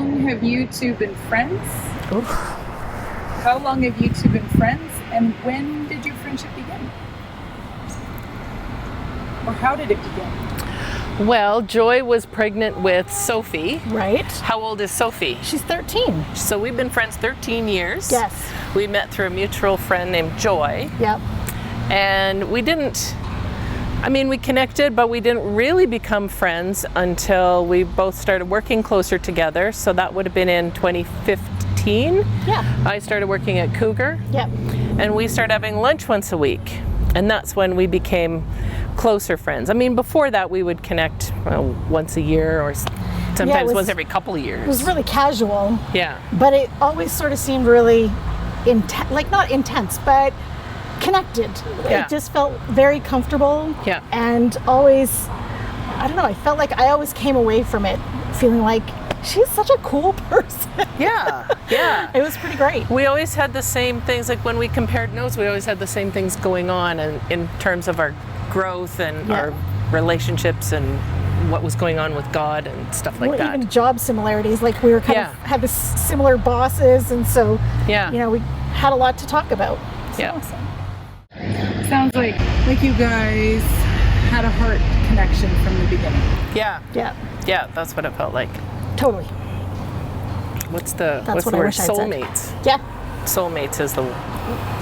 long have you two been friends? Oof. How long have you two been friends? And when did your friendship begin? Or how did it begin? Well, Joy was pregnant with Sophie. Right. How old is Sophie? She's 13. So we've been friends 13 years. Yes. We met through a mutual friend named Joy. Yep. And we connected, but we didn't really become friends until we both started working closer together. So that would have been in 2015. Yeah. I started working at Cougar. Yep. And we started having lunch once a week. And that's when we became closer friends. I mean, before that we would connect once a year or sometimes once every couple of years. It was really casual. Yeah. But it always sort of seemed really not intense, but connected. Yeah. It just felt very comfortable. Yeah. And always, I don't know, I felt like I always came away from it feeling like she's such a cool person. Yeah. Yeah. It was pretty great. We always had the same things, like when we compared notes, we always had the same things going on in terms of our growth and our relationships and what was going on with God and stuff like that. Even job similarities, like we were had this similar bosses, and so we had a lot to talk about. So awesome. Sounds like you guys had a heart connection from the beginning. Yeah. Yeah. Yeah, that's what it felt like. Totally. What's the That's what I word? wish I'd said. Soulmates. Yeah. Soulmates is the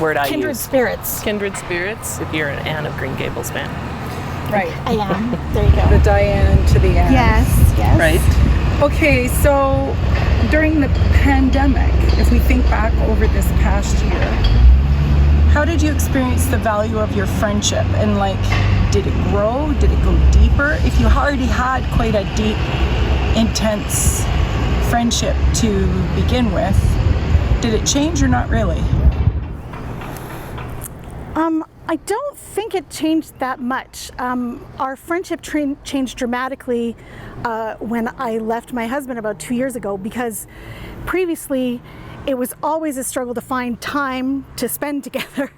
word I use. Kindred spirits. Kindred spirits, if you're an Anne of Green Gables fan. Right. I am. There you go. The Diane to the Anne. Yes. Right. Okay, so during the pandemic, if we think back over this past year, how did you experience the value of your friendship? And did it grow? Did it go deeper? If you already had quite a deep, intense friendship to begin with, did it change or not really? I don't think it changed that much. Our friendship changed dramatically when I left my husband about 2 years ago, because previously it was always a struggle to find time to spend together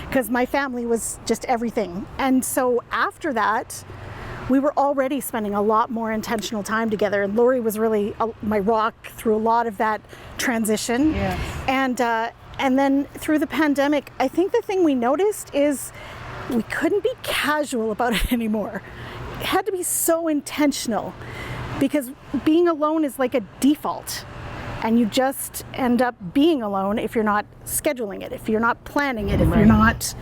because my family was just everything. And so after that, we were already spending a lot more intentional time together, and Lori was really my rock through a lot of that transition. Yeah. And then through the pandemic, I think the thing we noticed is we couldn't be casual about it anymore. It had to be so intentional, because being alone is like a default, and you just end up being alone if you're not scheduling it, if you're not planning it, if you're not,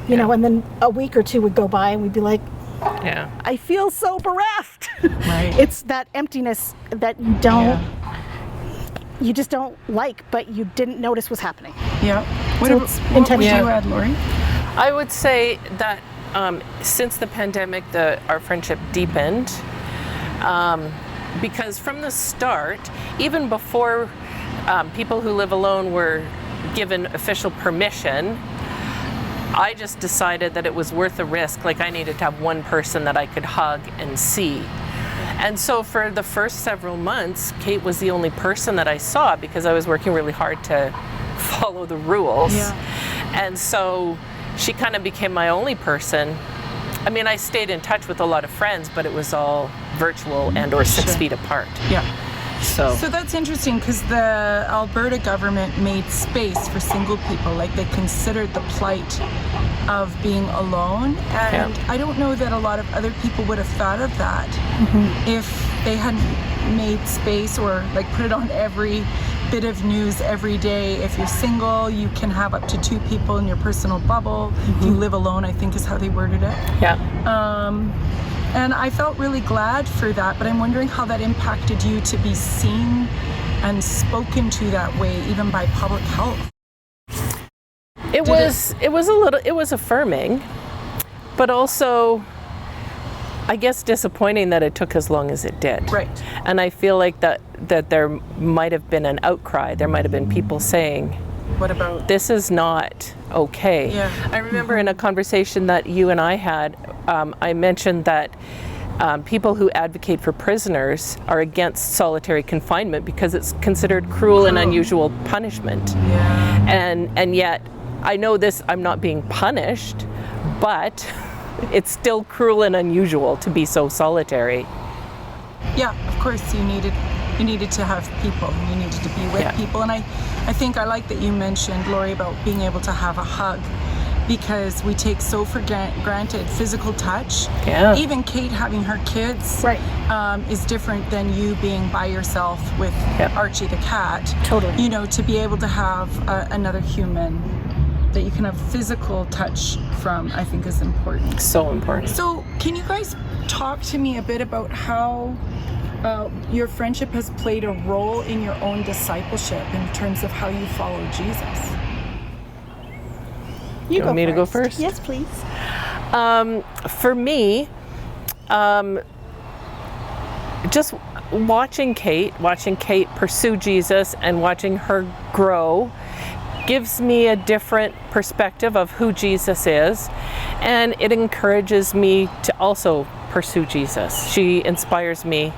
and then a week or two would go by and we'd be like, I feel so bereft. Right. It's that emptiness that you don't, you just don't like, but you didn't notice was happening. Yeah. What would you add, Lori? I would say that since the pandemic, our friendship deepened. Because from the start, even before people who live alone were given official permission, I just decided that it was worth the risk. Like, I needed to have one person that I could hug and see. And so for the first several months, Kate was the only person that I saw, because I was working really hard to follow the rules. Yeah. And so she kind of became my only person. I mean, I stayed in touch with a lot of friends, but it was all virtual and or 6 feet apart. Yeah. So that's interesting, because the Alberta government made space for single people. Like, they considered the plight of being alone, and I don't know that a lot of other people would have thought of that if they hadn't made space or put it on every bit of news every day. If you're single, you can have up to 2 people in your personal bubble. If you live alone, I think is how they worded it. Yeah. And I felt really glad for that, but I'm wondering how that impacted you to be seen and spoken to that way, even by public health. It was affirming, but also, I guess, disappointing that it took as long as it did. Right. And I feel like that there might have been an outcry. There might have been people saying, what about this is not okay. Yeah. I remember in a conversation that you and I had, I mentioned that people who advocate for prisoners are against solitary confinement because it's considered cruel and unusual punishment. Yeah. And yet, I know this, I'm not being punished, but it's still cruel and unusual to be so solitary. Yeah, of course you needed to have people. You needed to be with people. And I think I like that you mentioned, Lori, about being able to have a hug, because we take so for granted physical touch. Yeah. Even Kate having her kids is different than you being by yourself with Archie the cat. Totally. You know, to be able to have another human that you can have physical touch from, I think is important. So important. So can you guys talk to me a bit about how your friendship has played a role in your own discipleship in terms of how you follow Jesus? You want me to go first? Yes, please. For me, just watching Kate pursue Jesus and watching her grow gives me a different perspective of who Jesus is, and it encourages me to also pursue Jesus. She inspires me.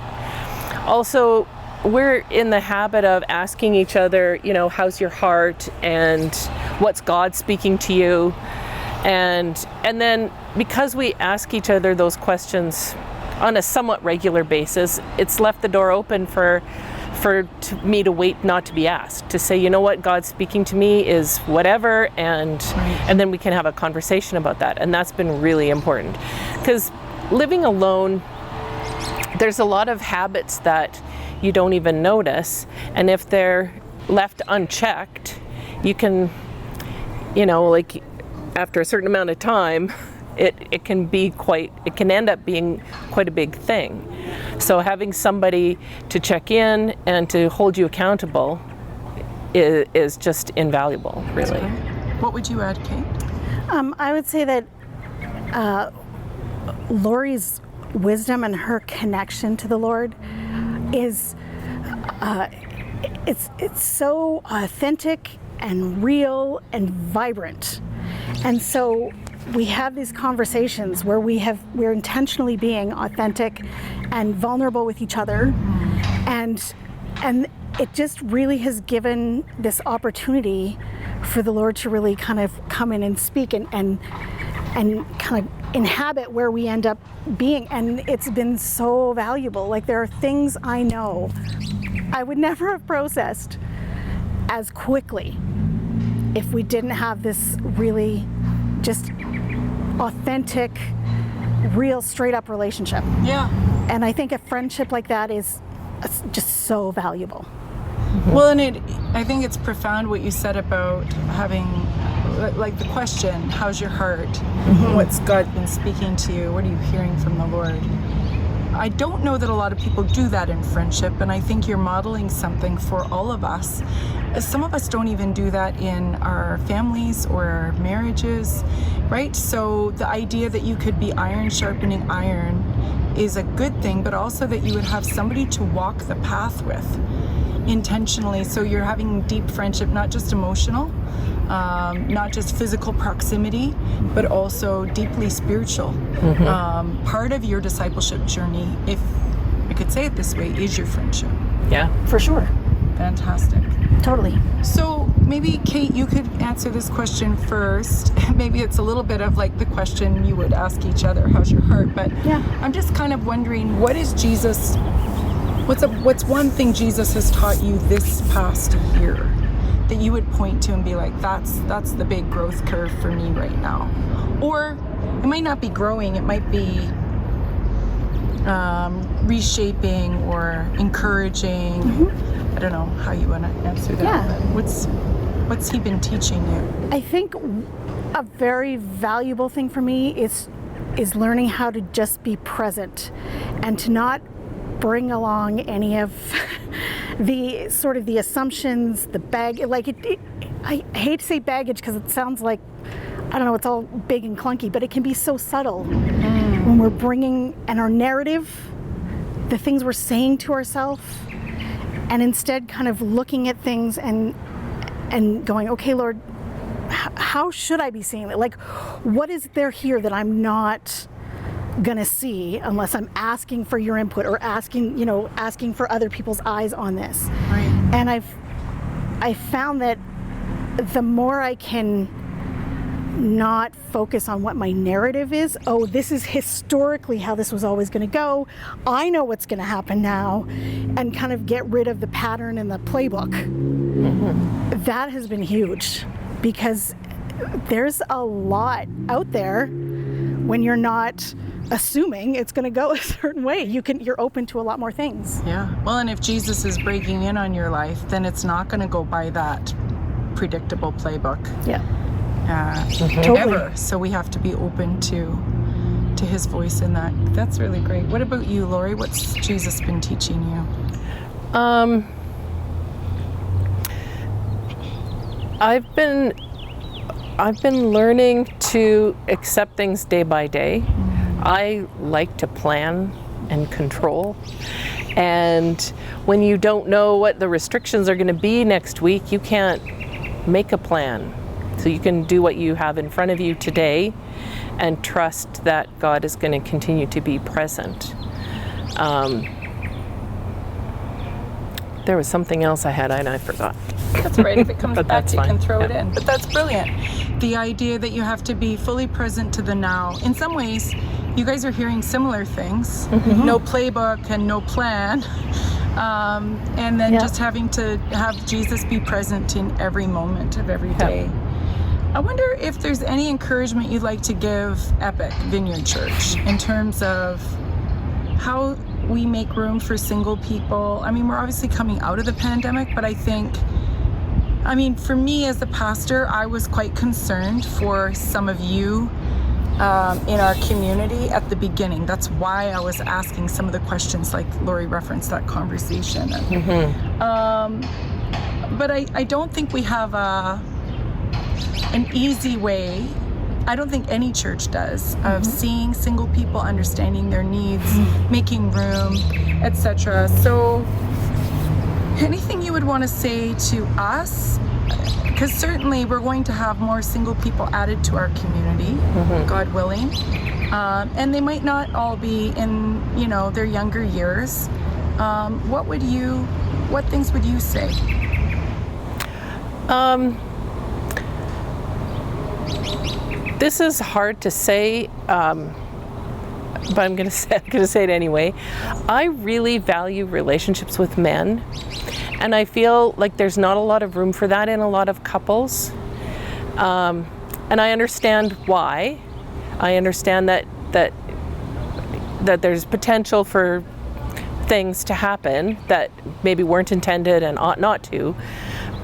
Also, we're in the habit of asking each other, you know, how's your heart and what's God speaking to you? And then because we ask each other those questions on a somewhat regular basis, it's left the door open for me to wait not to be asked, to say, you know what, God's speaking to me is whatever, and then we can have a conversation about that. And that's been really important, because living alone, there's a lot of habits that you don't even notice, and if they're left unchecked, you can, you know, like after a certain amount of time, it can end up being quite a big thing. So having somebody to check in and to hold you accountable is just invaluable, really. What would you add, Kate? I would say that Lori's wisdom and her connection to the Lord is it's so authentic and real and vibrant. And so we have these conversations where we're intentionally being authentic and vulnerable with each other, and it just really has given this opportunity for the Lord to really kind of come in and speak and kind of inhabit where we end up being. And it's been so valuable. Like, there are things I know I would never have processed as quickly if we didn't have this really just authentic, real, straight up relationship. Yeah. And I think a friendship like that is just so valuable. Well, and I think it's profound what you said about having, like, the question, how's your heart? What's God been speaking to you? What are you hearing from the Lord? I don't know that a lot of people do that in friendship, and I think you're modeling something for all of us. Some of us don't even do that in our families or our marriages, right? So the idea that you could be iron sharpening iron is a good thing, but also that you would have somebody to walk the path with intentionally. So you're having deep friendship, not just emotional, not just physical proximity, but also deeply spiritual. Part of your discipleship journey, if I could say it this way, is your friendship. Yeah, For sure. Fantastic. Totally. So maybe, Kate, you could answer this question first. Maybe it's a little bit of like the question you would ask each other, how's your heart? But Yeah. I'm just kind of wondering, what is Jesus, what's one thing Jesus has taught you this past year that you would point to and be like, that's the big growth curve for me right now? Or it might not be growing, it might be reshaping or encouraging. I don't know how you want to answer that. Yeah. But what's he been teaching you? I think a very valuable thing for me is learning how to just be present and to not bring along any of the sort of the assumptions, the I hate to say baggage because it sounds like, I don't know, it's all big and clunky, but it can be so subtle when we're bringing, and our narrative, the things we're saying to ourselves, and instead kind of looking at things and going, okay, Lord, how should I be seeing it? Like, what is there here that I'm not gonna see unless I'm asking for your input or asking for other people's eyes on this? Right. And I've found that the more I can not focus on what my narrative is. Oh, this is historically how this was always going to go. I know what's going to happen now, and kind of get rid of the pattern and the playbook. That has been huge, because there's a lot out there when you're not assuming it's going to go a certain way. You're open to a lot more things. Yeah. Well, and if Jesus is breaking in on your life, then it's not going to go by that predictable playbook. Yeah. Totally. Ever. So we have to be open to his voice in that. That's really great. What about you, Lori? What's Jesus been teaching you? I've been learning to accept things day by day. I like to plan and control. And when you don't know what the restrictions are going to be next week, you can't make a plan. So you can do what you have in front of you today and trust that God is going to continue to be present. There was something else I had and I forgot. That's right. If it comes But back, that's you can fine. throw it Yeah. in. But that's brilliant. The idea that you have to be fully present to the now. In some ways, you guys are hearing similar things. No playbook and no plan. And then just having to have Jesus be present in every moment of every day. I wonder if there's any encouragement you'd like to give Epic Vineyard Church in terms of how we make room for single people. I mean, we're obviously coming out of the pandemic, but I think, for me as a pastor, I was quite concerned for some of you in our community at the beginning. That's why I was asking some of the questions, like Lori referenced that conversation. But I don't think we have an easy way, I don't think any church does, of seeing single people, understanding their needs, making room, etc. So anything you would want to say to us? Because certainly we're going to have more single people added to our community, God willing. And they might not all be in, their younger years. What things would you say? This is hard to say, but I'm going to say it anyway. I really value relationships with men, and I feel like there's not a lot of room for that in a lot of couples. And I understand why. I understand that there's potential for things to happen that maybe weren't intended and ought not to,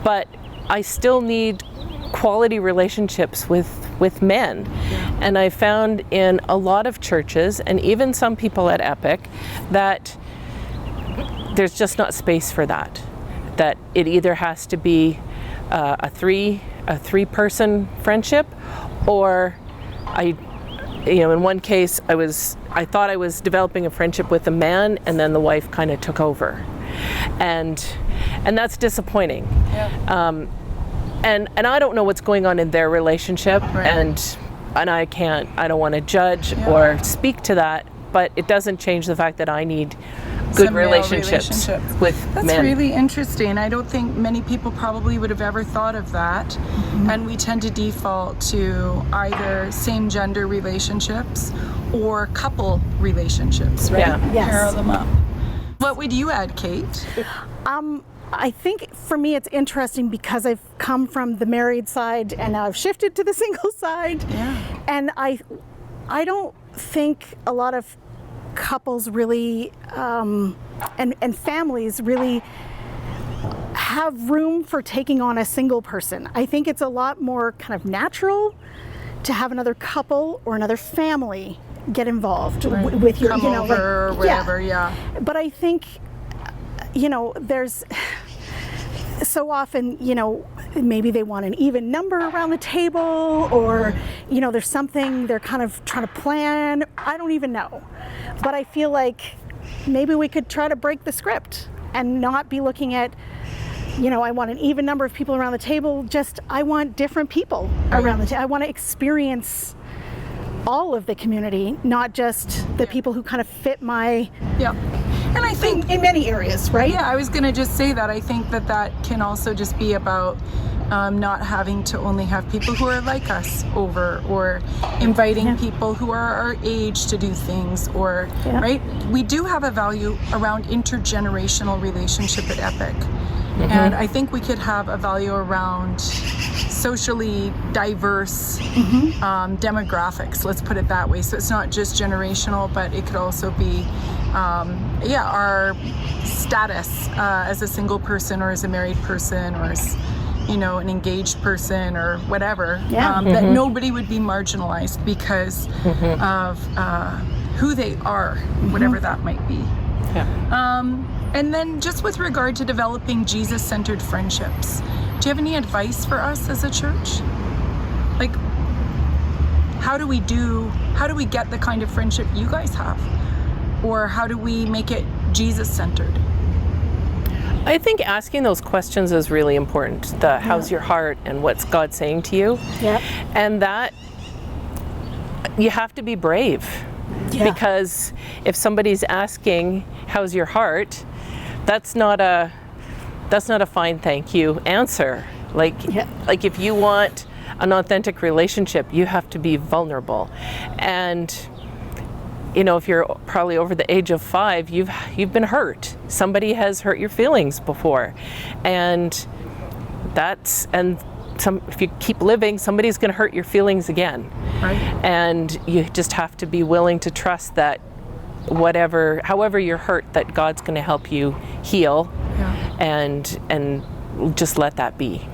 but I still need quality relationships with men. And I found in a lot of churches, and even some people at Epic, that there's just not space for that. That it either has to be a three-person friendship, or in one case I thought I was developing a friendship with a man, and then the wife kind of took over, and that's disappointing. And I don't know what's going on in their relationship, and I don't want to judge or speak to that, but it doesn't change the fact that I need good relationships with men. That's really interesting. I don't think many people probably would have ever thought of that. And we tend to default to either same gender relationships or couple relationships, right? Yeah. Yes. Pair them up. What would you add, Kate? I think for me it's interesting because I've come from the married side and now I've shifted to the single side. Yeah. And I don't think a lot of couples really and families really have room for taking on a single person. I think it's a lot more kind of natural to have another couple or another family get involved with your, Come over or whatever, yeah. But I think, there's so often, maybe they want an even number around the table, or, there's something they're kind of trying to plan. I don't even know. But I feel like maybe we could try to break the script and not be looking at, I want an even number of people around the table. I want different people around the table. I want to experience all of the community, not just the people who kind of fit my... Yeah. And I think in many areas, right? Yeah, I was going to just say that. I think that can also just be about not having to only have people who are like us over, or inviting people who are our age to do things, or right. We do have a value around intergenerational relationship at Epic, and I think we could have a value around socially diverse demographics. Let's put it that way. So it's not just generational, but it could also be our status as a single person, or as a married person, or as an engaged person, or whatever, that nobody would be marginalized because of who they are, whatever that might be. And then just with regard to developing Jesus-centered friendships, do you have any advice for us as a church? Like, how do we get the kind of friendship you guys have? Or how do we make it Jesus-centered? I think asking those questions is really important. How's your heart, and what's God saying to you? And that you have to be brave. Because if somebody's asking, how's your heart, that's not a fine thank you answer. Like if you want an authentic relationship, you have to be vulnerable. And if you're probably over the age of 5, you've been hurt. Somebody has hurt your feelings before, and if you keep living, somebody's going to hurt your feelings again. Right. And you just have to be willing to trust that however you're hurt, that God's going to help you heal, and just let that be.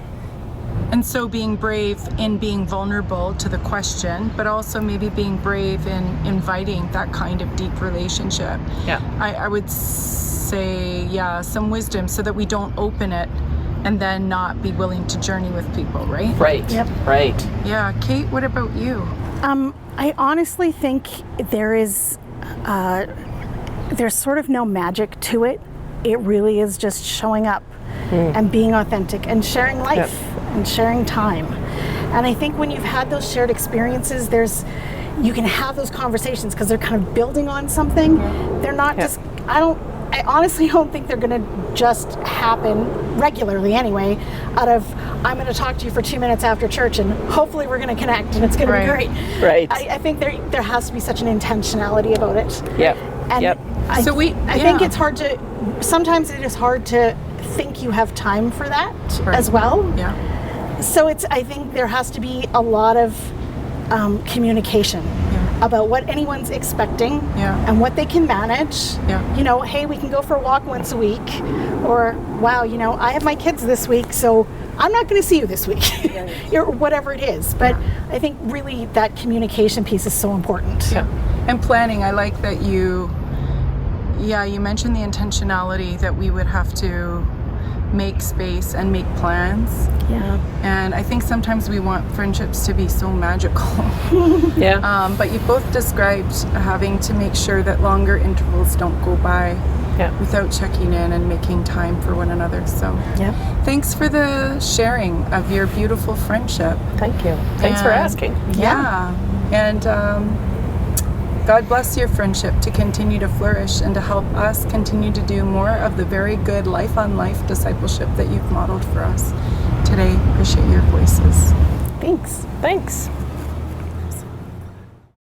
And so being brave in being vulnerable to the question, but also maybe being brave in inviting that kind of deep relationship. I would say, some wisdom, so that we don't open it and then not be willing to journey with people, right? Right. Right. Yeah. Kate, what about you? I honestly think there's sort of no magic to it. It really is just showing up and being authentic and sharing life and sharing time. And I think when you've had those shared experiences, you can have those conversations because they're kind of building on something. They're not just, I honestly don't think they're going to just happen regularly anyway, out of, I'm going to talk to you for 2 minutes after church and hopefully we're going to connect and it's going to be great. Right. I think there has to be such an intentionality about it. And I think it's hard sometimes it is hard to think you have time for that as well. So I think there has to be a lot of communication about what anyone's expecting and what they can manage. Hey, we can go for a walk once a week, or wow, I have my kids this week, so I'm not going to see you this week, or whatever it is. But I think really that communication piece is so important. And planning, I like that you mentioned the intentionality, that we would have to make space and make plans. And I think sometimes we want friendships to be so magical. But you both described having to make sure that longer intervals don't go by without checking in and making time for one another. So thanks for the sharing of your beautiful friendship. Thank you. Thanks for asking. And God bless your friendship to continue to flourish and to help us continue to do more of the very good life-on-life discipleship that you've modeled for us today. Appreciate your voices. Thanks.